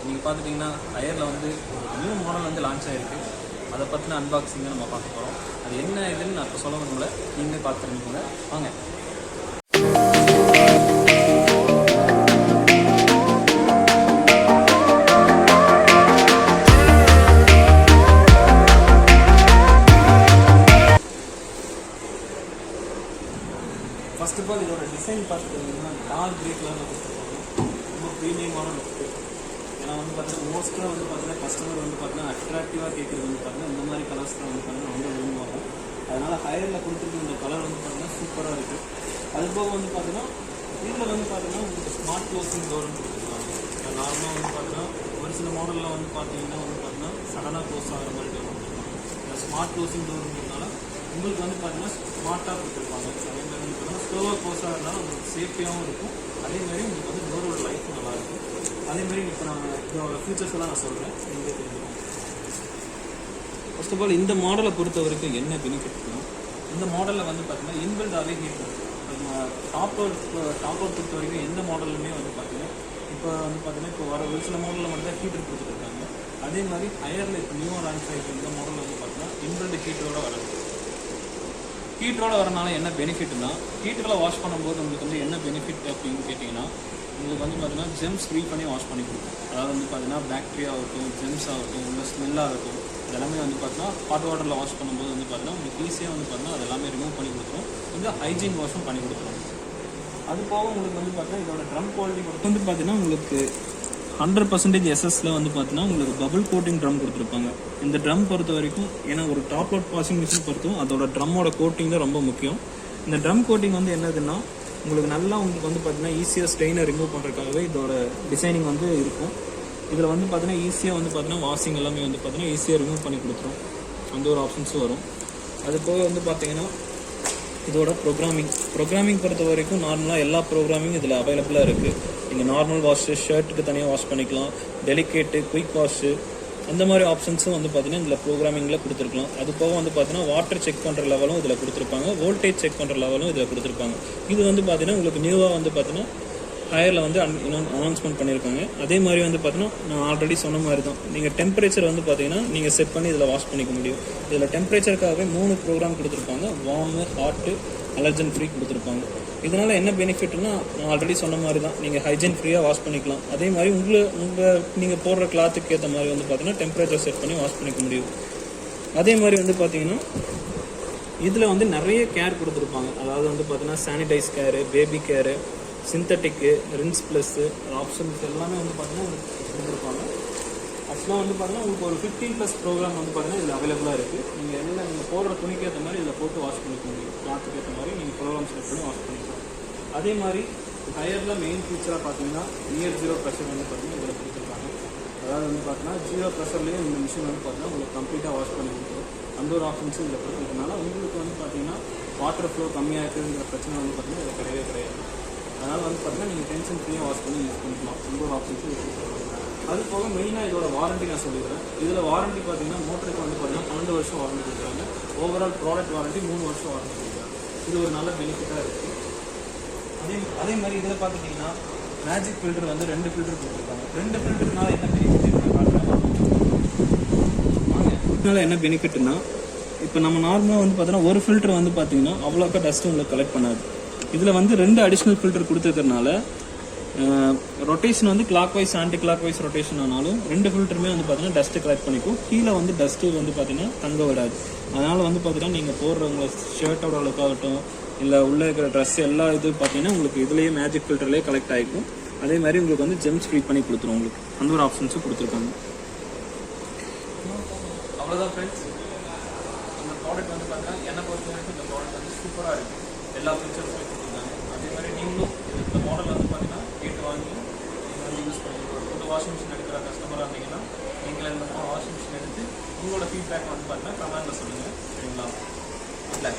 நீங்கள் பார்த்துட்டிங்கன்னா ஹையரில் வந்து ஒரு நியூ மாடல் வந்து லான்ச் ஆகிருக்கு. அதை பற்றின அன்பாக்சிங்கை நம்ம பார்க்க போகிறோம். அது என்ன இதுன்னு நான் இப்போ சொல்ல முடியல, நீங்களே பார்த்து தெரிஞ்சுக்கோங்க. வாங்க. ஃபர்ஸ்ட் ஆஃப் ஆல் இதோட டிசைன் பார்த்துட்டிங்கன்னா டார்க் கிரே கலரில் கொடுத்துருப்பாங்க. ரொம்ப ப்ரீமியமான லுக்கு. ஏன்னா வந்து பார்த்தீங்கன்னா மோஸ்ட்டாக வந்து பார்த்தீங்கன்னா கஸ்டமர் வந்து பார்த்தீங்கன்னா அட்ராக்டிவாக கேட்குறது வந்து பார்த்தீங்கன்னா இந்த மாதிரி கலர்ஸ் தான் வந்து பார்த்தீங்கன்னா ரொம்ப விரும்புவாங்க. அதனால் ஹையரில் கொடுத்துருக்க இந்த கலர் வந்து பார்த்தீங்கன்னா சூப்பராக இருக்குது. அது போக வந்து பார்த்தீங்கன்னா இதில் வந்து பார்த்தீங்கன்னா உங்களுக்கு ஸ்மார்ட் க்ளோசிங் டோர்னு கொடுத்துருக்காங்க. நார்மலாக வந்து பார்த்தீங்கன்னா ஒரு சில மாடலில் வந்து பார்த்தீங்கன்னா சடனாக க்ளோஸ் ஆகிற மாதிரி டோர் கொடுத்துருக்காங்க. இந்த ஸ்மார்ட் க்ளோசிங் டோர்ன்றதுனால உங்களுக்கு வந்து பார்த்தீங்கன்னா ஸ்மார்ட்டாக கொடுத்துருப்பாங்க. அதே மாதிரி வந்து பார்த்தீங்கன்னா ஸ்லோவாக க்ளோஸ் ஆகிறதுனால உங்களுக்கு சேஃப்டியாகவும் இருக்கும். அதேமாதிரி உங்களுக்கு வந்து டோரோட லைஃப் நல்லாயிருக்கும். அதேமாதிரி இப்போ நான் இதோட ஃபீச்சர்ஸ் எல்லாம் நான் சொல்கிறேன், நீங்களே தெரிஞ்சுக்கணும். ஃபர்ஸ்ட் ஆஃப் ஆல் இந்த மாடலை பொறுத்த வரைக்கும் என்ன பெனிஃபிட்னா, இந்த மாடலில் வந்து பார்த்தீங்கன்னா இன்பில்டாகவே ஹீட்டர். டாப் அவுட் பொறுத்த வரைக்கும் எந்த மாடலுமே வந்து பார்த்தீங்கன்னா இப்போ வந்து பார்த்தீங்கன்னா இப்போ வர ஒரு சில மாடலில் மட்டும் தான் ஹீட்டர் கொடுத்துருக்காங்க. அதே மாதிரி ஹையரில் இப்போ நியூவாக லான்ச் ஆகிட்டு இந்த மாடல் வந்து பார்த்தீங்கன்னா இன்பில்டு ஹீட்டரோட வருது. ஹீட்டரோட வரனால என்ன பெனிஃபிட்னா, ஹீட்டரில் வாஷ் பண்ணும்போது உங்களுக்கு வந்து என்ன பெனிஃபிட் அப்படின்னு கேட்டிங்கன்னா, உங்களுக்கு வந்து பார்த்தீங்கன்னா ஜெம்ஸ் ஃப்ரீ பண்ணி வாஷ் பண்ணி கொடுக்கும். அதாவது வந்து பார்த்தீங்கன்னா பேக்டீரியா ஆகட்டும், ஜெம்ஸ் ஆகட்டும், இல்லை ஸ்மெல் ஆகட்டும், இதெல்லாமே வந்து பார்த்தீங்கன்னா ஹாட் வாட்டரில் வாஷ் பண்ணும்போது வந்து பார்த்தீங்கன்னா உங்களுக்கு ஈஸியாக வந்து பார்த்தீங்கன்னா அது எல்லாமே ரிமூவ் பண்ணி கொடுத்துரும். கொஞ்சம் ஹைஜீன் வாஷும் பண்ணி கொடுத்துரும். அது போக உங்களுக்கு வந்து பார்த்தீங்கன்னா இதோட ட்ரம் குவாலிட்டி வந்து பார்த்தீங்கன்னா உங்களுக்கு 100% எஸ்எஸ்ல வந்து பார்த்தீங்கன்னா உங்களுக்கு பபிள் கோட்டிங் ட்ரம் கொடுத்துருப்பாங்க. இந்த ட்ரம் பொறுத்த வரைக்கும் ஏன்னா ஒரு டாப் அவுட் வாஷிங் மிஷின் பொறுத்தும் அதோட ட்ரம்மோட கோட்டிங் தான் ரொம்ப முக்கியம். இந்த ட்ரம் கோட்டிங் வந்து என்னதுன்னா உங்களுக்கு நல்லா உங்களுக்கு வந்து பார்த்தீங்கன்னா ஈஸியாக ஸ்டெயினை ரிமூவ் பண்ணுறதுக்காகவே இதோட டிசைனிங் வந்து இருக்கும். இதில் வந்து பார்த்தீங்கன்னா ஈஸியாக வந்து பார்த்தீங்கன்னா வாஷிங் எல்லாமே வந்து பார்த்தீங்கன்னா ஈஸியாக ரிமூவ் பண்ணி கொடுத்துரும். அந்த ஒரு ஆப்ஷன்ஸும் வரும். அது போக வந்து பார்த்தீங்கன்னா இதோட ப்ரோக்ராமிங் பொறுத்த வரைக்கும் நார்மலாக எல்லா ப்ரோக்ராமிங் இதில் அவைலபிளாக இருக்குது. நீங்கள் நார்மல் வாஷு, ஷர்ட்டுக்கு தனியாக வாஷ் பண்ணிக்கலாம், டெலிகேட்டு, குயிக் வாஷு, அந்த மாதிரி ஆப்ஷன்ஸும் வந்து பார்த்தீங்கன்னா இதில் ப்ரோக்ராமிங்கில் கொடுத்துருக்கலாம். அது போக வந்து பார்த்தீங்கன்னா வாட்டர் செக் பண்ணுற லெவலும் இதில் கொடுத்துருப்பாங்க, வோல்டேஜ் செக் பண்ணுற லெவலும் இதில் கொடுத்துருப்பாங்க. இது வந்து பார்த்தீங்கன்னா உங்களுக்கு நியூவாக வந்து பார்த்தீங்கன்னா ஹையரில் வந்து அனௌன்ஸ்மெண்ட் பண்ணியிருக்காங்க. அதே மாதிரி வந்து பார்த்தீங்கன்னா நான் ஆல்ரெடி சொன்ன மாதிரி தான் நீங்கள் டெம்பரேச்சர் வந்து பார்த்தீங்கன்னா நீங்கள் செட் பண்ணி இதில் வாஷ் பண்ணிக்க முடியும். இதில் டெம்பரேச்சருக்காகவே 3 ப்ரோக்ராம் கொடுத்துருப்பாங்க. வார்மு, ஹாட்டு, அலர்ஜன் ஃப்ரீ கொடுத்துருப்பாங்க. இதனால் என்ன பெனிஃபிட்னா நான் ஆல்ரெடி சொன்ன மாதிரி தான் நீங்கள் ஹைஜீன் ஃப்ரீயாக வாஷ் பண்ணிக்கலாம். அதே மாதிரி நீங்கள் போடுற கிளாத்துக்கு ஏற்ற மாதிரி வந்து பார்த்தீங்கன்னா டெம்பரேச்சர் செட் பண்ணி வாஷ் பண்ணிக்க முடியும். அதே மாதிரி வந்து பார்த்தீங்கன்னா இதில் வந்து நிறைய கேர் கொடுத்துருப்பாங்க. அதாவது வந்து பார்த்தீங்கன்னா சானிடைஸ் கேரு, பேபி கேரு, சிந்தட்டிக்கு, ரின்ஸ் ப்ளஸ்ஸு ஆப்ஷன்ஸ் எல்லாமே வந்து பார்த்தீங்கன்னா உங்களுக்கு கொடுத்துருப்பாங்க. ஆக்சுவலாக வந்து பார்த்தீங்கன்னா உங்களுக்கு ஒரு 15+ ப்ரோக்ராம் வந்து பார்த்தீங்கன்னா இதில் அவைலபிளாக இருக்குது. நீங்கள் போடுற துணிக்கு ஏற்ற மாதிரி இதில் போட்டு வாஷ் பண்ணிக்க முடியும். கிளாத்துக்கு ஏற்ற மாதிரி நீங்கள் ப்ரோக்ராம் செலக்ட் பண்ணி வாஷ் பண்ணிக்கலாம். அதே மாதிரி ஹையரில் மெயின் ஃபீச்சராக பார்த்தீங்கன்னா நியர் ஜீரோ ப்ரெஷர் வந்து பார்த்தீங்கன்னா இதில் கொடுத்துருக்காங்க. அதாவது வந்து பார்த்தீங்கன்னா ஜீரோ ப்ரெஷர்லேயே இந்த மிஷின் வந்து பார்த்தீங்கன்னா உங்களுக்கு கம்ப்ளீட்டாக வாஷ் பண்ணி கொடுத்துரும். அந்த ஒரு ஆப்ஷன்ஸும் இதில் கொடுத்துருக்கனால உங்களுக்கு வந்து பார்த்தீங்கன்னா வாட்டர் ஃப்ளோ கம்மியாக இருக்குங்கிற பிரச்சனை வந்து பார்த்தீங்கன்னா இதில் கிடையாது. அதனால் வந்து பார்த்தீங்கன்னா நீங்கள் டென்ஷன் ஃப்ரீயாக வாஷ் பண்ணி யூஸ் பண்ணிக்கலாம். இந்த ஒரு ஆப்ஷன்ஸும் கொடுத்துருக்காங்க. அது போக மெயினாக இதோட வாரண்ட்டி நான் சொல்லிடுறேன். இதில் வாரண்ட்டி பார்த்தீங்கன்னா மோட்டருக்கு வந்து பார்த்தீங்கன்னா 12 வருஷம் வாரண்ட்டி கொடுக்குறாங்க. ஓவரால் ப்ராடக்ட் வாரண்ட்டி 3 வருஷம் வாரண்ட்டி கொடுக்குறாங்க. இது ஒரு நல்ல பெனிஃபிட்டாக இருக்குது. அதே மாதிரி இதில் பார்த்துட்டிங்கன்னா மேஜிக் ஃபில்டர் வந்து 2 ஃபில்டர் கொடுத்துருக்காங்க. 2 ஃபில்டர்னால என்ன பெனிஃபிட் இதனால என்ன பெனிஃபிட்னா இப்போ நம்ம நார்மலாக வந்து பார்த்தீங்கன்னா ஒரு ஃபில்டர் வந்து பார்த்தீங்கன்னா அவ்வளோக்கா டஸ்ட்டு உங்களுக்கு கலெக்ட் பண்ணாது. இதில் வந்து 2 அடிஷ்னல் ஃபில்டர் கொடுத்ததுனால ரொட்டேஷன் வந்து clockwise anticlockwise rotation ஆனாலும் 2 ஃபில்டருமே வந்து பார்த்தீங்கன்னா டஸ்ட்டு கலெக்ட் பண்ணிக்கும். கீழே வந்து டஸ்ட்டு வந்து பார்த்தீங்கன்னா தங்க விடாது. அதனால் வந்து பார்த்தீங்கன்னா நீங்கள் போடுற உங்களை ஷர்ட்டோட லுக்காகட்டும் இல்லை உள்ளே இருக்கிற ட்ரெஸ் எல்லா இது பார்த்தீங்கன்னா உங்களுக்கு இதுலேயே மேஜிக் ஃபில்டர்லேயே கலெக்ட் ஆகிக்கும். அதே மாதிரி உங்களுக்கு வந்து ஜெம்ஸ் ஃப்ரீ பண்ணி கொடுத்துரும். உங்களுக்கு அந்த ஒரு ஆப்ஷன்ஸும் கொடுத்துருக்காங்க. அவ்வளோதான் ஃப்ரெண்ட்ஸ். இந்த ப்ராடக்ட் வந்து பார்த்தீங்கன்னா என்னை பொறுத்த வரைக்கும் இந்த ப்ராடக்ட் வந்து சூப்பராக இருக்குது. எல்லா ஃபீச்சர்ஸுமே கொடுத்துருக்காங்க. அதே மாதிரி நீங்களும் இந்த மாடல் வந்து பார்த்தீங்கன்னா கேட்டு வாங்கி நீங்கள் வந்து யூஸ் பண்ணிக்கலாம். ஒரு வாஷிங் மிஷின் எடுக்கிற கஸ்டமராக இருந்தீங்கன்னா நீங்களே இந்த வாஷிங் மிஷின் எடுத்து உங்களோட ஃபீட்பேக் வந்து பார்த்தீங்கன்னா கமெண்ட்டில் சொல்லுங்கள். சரிங்களா? இல்லை